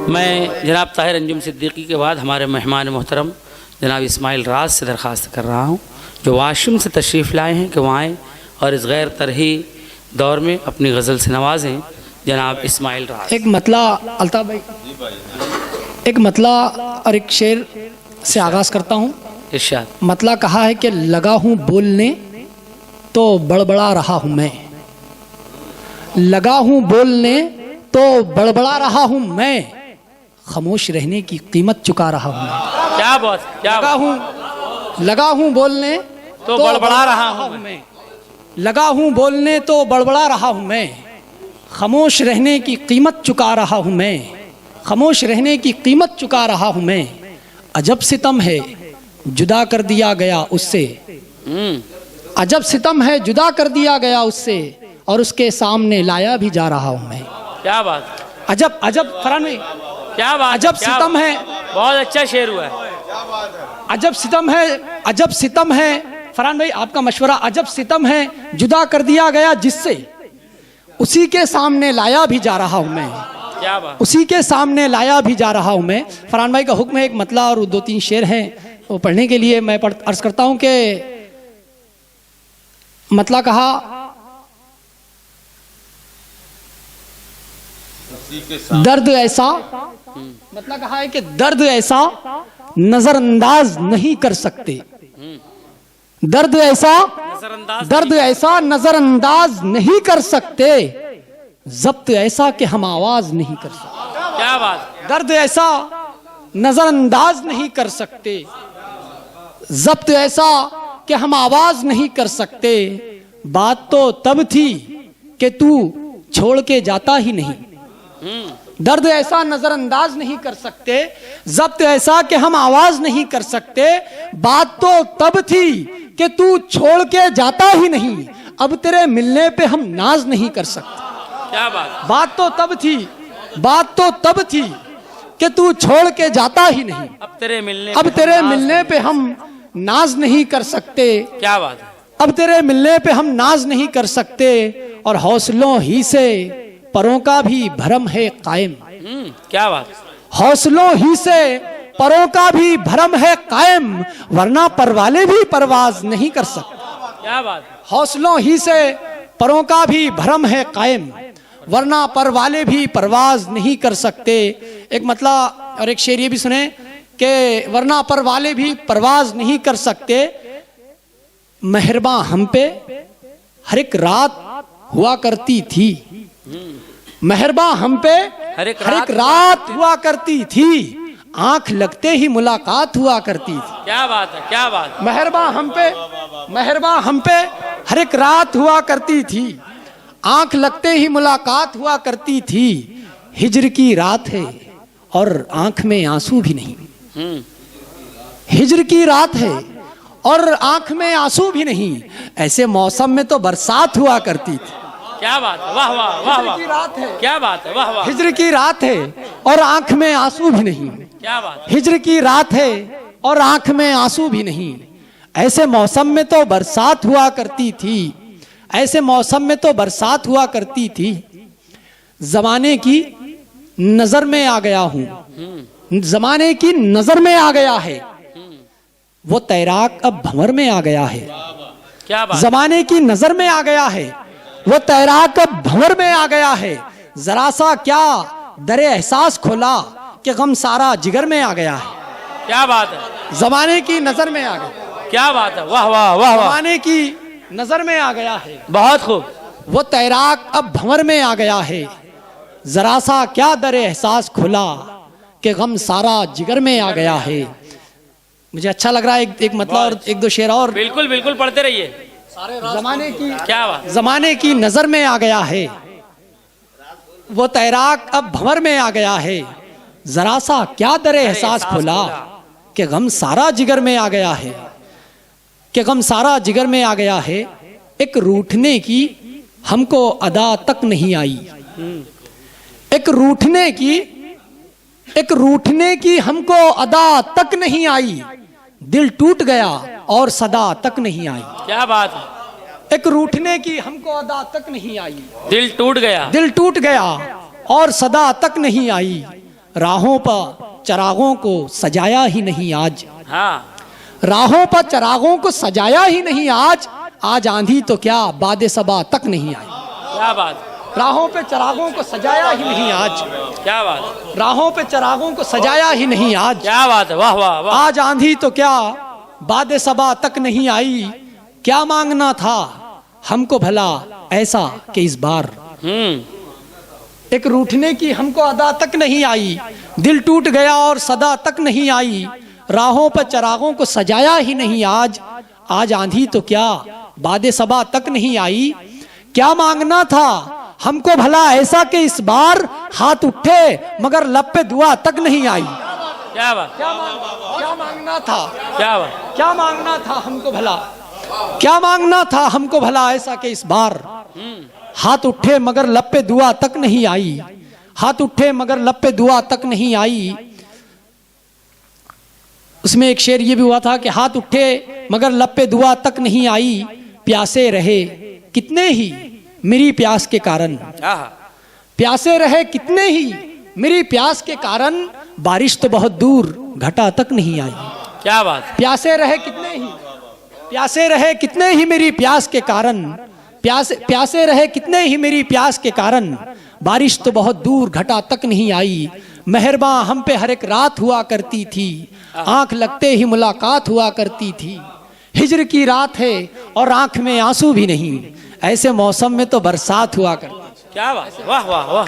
मैं जनाब ताहिर अंजुम सिद्दीकी के बाद हमारे मेहमान मोहतरम जनाब इस्माइल राज से दरख्वास्त कर रहा हूँ जो वाशिम से तशरीफ़ लाए हैं कि वो आएँ और इस गैर तरही दौर में अपनी गज़ल से नवाजें जनाब इस्माइल राज। एक मतला अल्ताफ़ भाई, एक मतला और एक शेर से आगाज़ करता हूँ। इरशाद। मतला कहा है कि लगा हूँ बोलने तो बड़बड़ा रहा हूँ मैं, लगा हूँ बोलने तो बड़बड़ा रहा हूँ मैं, खामोश रहने की कीमत चुका रहा हूँ मैं। क्या बात, क्या लगा हूँ बोलने तो बड़बड़ा रहा हूँ मैं, लगा हूँ बोलने तो बड़बड़ा रहा हूँ मैं, खामोश रहने की कीमत चुका रहा हूँ मैं, खामोश रहने की कीमत चुका रहा हूँ मैं। अजब सितम है जुदा कर दिया गया उससे, अजब सितम है जुदा कर दिया गया उससे, और उसके सामने लाया भी जा रहा हूँ मैं। क्या बात, अजब अजब फरहान भाई, क्या बात, अजब सितम है। बहुत अच्छा शेर हुआ है। अजब सितम है, अजब सितम है फरहान भाई, आपका मशवरा। अजब सितम है जुदा कर दिया गया जिससे, उसी के सामने लाया भी जा रहा हूँ मैं। क्या बात, उसी के सामने लाया भी जा रहा हूँ मैं। फरहान भाई का हुक्म है, एक मतला और दो तीन शेर हैं वो पढ़ने के लिए मैं अर्ज करता हूँ कि मतला कहा, दर्द ऐसा, मतलब कहा है कि दर्द ऐसा नजरअंदाज नहीं कर सकते, दर्द ऐसा, दर्द ऐसा नजरअंदाज नहीं कर सकते, जब्त ऐसा कि हम आवाज नहीं कर सकते। क्या बात, दर्द ऐसा नजरअंदाज नहीं कर सकते, जब्त ऐसा कि हम आवाज नहीं कर सकते। बात तो तब थी कि तू छोड़ के जाता ही नहीं, दर्द ऐसा नजरअंदाज नहीं कर सकते, जब्त ऐसा कि हम आवाज नहीं कर सकते। बात तो तब थी कि तू छोड़ के जाता ही नहीं, अब तेरे मिलने पे हम नाज नहीं कर सकते। क्या बात, बात तो तब थी, बात तो तब थी कि तू छोड़ के जाता ही नहीं, अब तेरे मिलने पे हम नाज नहीं कर सकते। क्या बात है, अब तेरे मिलने पे हम नाज नहीं कर सकते, और हौसलों ही से परों का भी भरम है कायम। क्या बात, हौसलों ही से परों का भी भरम है कायम, वरना परवाले भी परवाज नहीं कर सकते। क्या बात, हौसलों ही से परों का भी भरम है कायम, वरना परवाले भी परवाज नहीं कर सकते। एक मतलब और एक शेर ये भी सुने कि वरना परवाले भी परवाज नहीं कर सकते। मेहरबान हम पे हर एक रात हुआ करती थी, मेहरबान हम पे हर एक रात हुआ करती थी, आंख लगते ही मुलाकात हुआ करती थी। क्या बात है, क्या बात, मेहरबान हम पे हर एक रात हुआ करती थी, आंख लगते ही मुलाकात हुआ करती थी। हिज्र की रात है और आंख में आंसू भी नहीं, हिज्र की रात है और आंख में आंसू भी नहीं, ऐसे मौसम में तो बरसात हुआ करती थी। क्या बात है, वाह वाह वाह वाह, रात है, क्या बात है, वाह वाह, हिज्र की रात है और आंख में आंसू भी नहीं, क्या बात, हिज्र की रात है और आंख में आंसू भी नहीं, ऐसे मौसम में तो बरसात हुआ करती थी, ऐसे मौसम में तो बरसात हुआ करती थी। जमाने की नजर में आ गया हूं, जमाने की नजर में आ गया है, वो तैराक अब भंवर में आ गया है। क्या बात, जमाने की नजर में आ गया है, वो तैराक अब भंवर में आ गया है। जरा सा क्या दरे एहसास खोला कि गम सारा जिगर में आ गया है। क्या बात है, जमाने की नजर में आ गया, क्या बात है, वाह वाह वाह वाह, जमाने की नजर में आ गया है, बहुत खूब। वो तैराक अब भंवर में आ गया है। जरा सा क्या दरे एहसास खुला कि गम सारा जिगर में आ गया है। मुझे अच्छा लग रहा है, एक मतलब और एक दो शेर और। बिल्कुल बिल्कुल पढ़ते रहिए। जमाने की, क्या बात, जमाने की नजर में आ गया है, वो तैराक अब भंवर में आ गया है। जरा सा क्या दरे एहसास खुला कि गम सारा जिगर में आ गया है, कि गम सारा जिगर में आ गया है। एक रूठने की हमको अदा तक नहीं आई, एक रूठने की हमको अदा तक नहीं आई, दिल टूट गया और सदा तक नहीं आई। क्या बात, एक रूठने की हमको अदा तक नहीं आई, दिल टूट गया दिल टूट गया और सदा तक नहीं आई। राहों पर चरागों को सजाया ही नहीं आज। हाँ, राहों पर चरागों को सजाया ही नहीं आज, आज आंधी तो क्या बादे सबा तक नहीं आई। क्या बात, राहों पे चरागों को सजाया ही नहीं आज, क्या बात, राहों पे चरागों को सजाया ही नहीं आज, क्या बात है, वाह वाह वाह। आज आंधी तो क्या बादे सबा तक नहीं आई। क्या मांगना था हमको भला ऐसा कि इस बार एक रूठने की हमको अदा तक नहीं आई, दिल टूट गया और सदा तक नहीं आई। राहों पर चरागों को सजाया ही नहीं आज, आज आंधी तो क्या बादे सबा तक नहीं आई। क्या मांगना था हमको भला ऐसा कि इस बार हाथ उठे मगर लब पे दुआ तक नहीं आई। क्या बात, क्या मांगना था, क्या बात, क्या मांगना था हमको भला, क्या मांगना था हमको भला ऐसा कि इस बार हाथ उठे मगर लब पे दुआ तक नहीं आई, हाथ उठे मगर लब पे दुआ तक नहीं आई। उसमें एक शेर ये भी हुआ था कि हाथ उठे मगर लब पे दुआ तक नहीं आई, प्यासे रहे कितने ही मेरी प्यास के कारण, प्यासे रहे कितने ही मेरी प्यास के कारण, बारिश तो बहुत दूर घटा तक नहीं आई। क्या बात, प्यासे रहे कितने ही, प्यासे रहे कितने ही मेरी प्यास के कारण, प्यासे रहे कितने ही मेरी प्यास के कारण, बारिश तो बहुत दूर घटा तक नहीं आई। मेहरबां हम पे हर एक रात हुआ करती थी, आंख लगते ही मुलाकात हुआ करती थी। हिजर की रात है और आंख में आंसू भी नहीं, ऐसे मौसम में तो बरसात हुआ करती। क्या बात, वाह वाह वाह।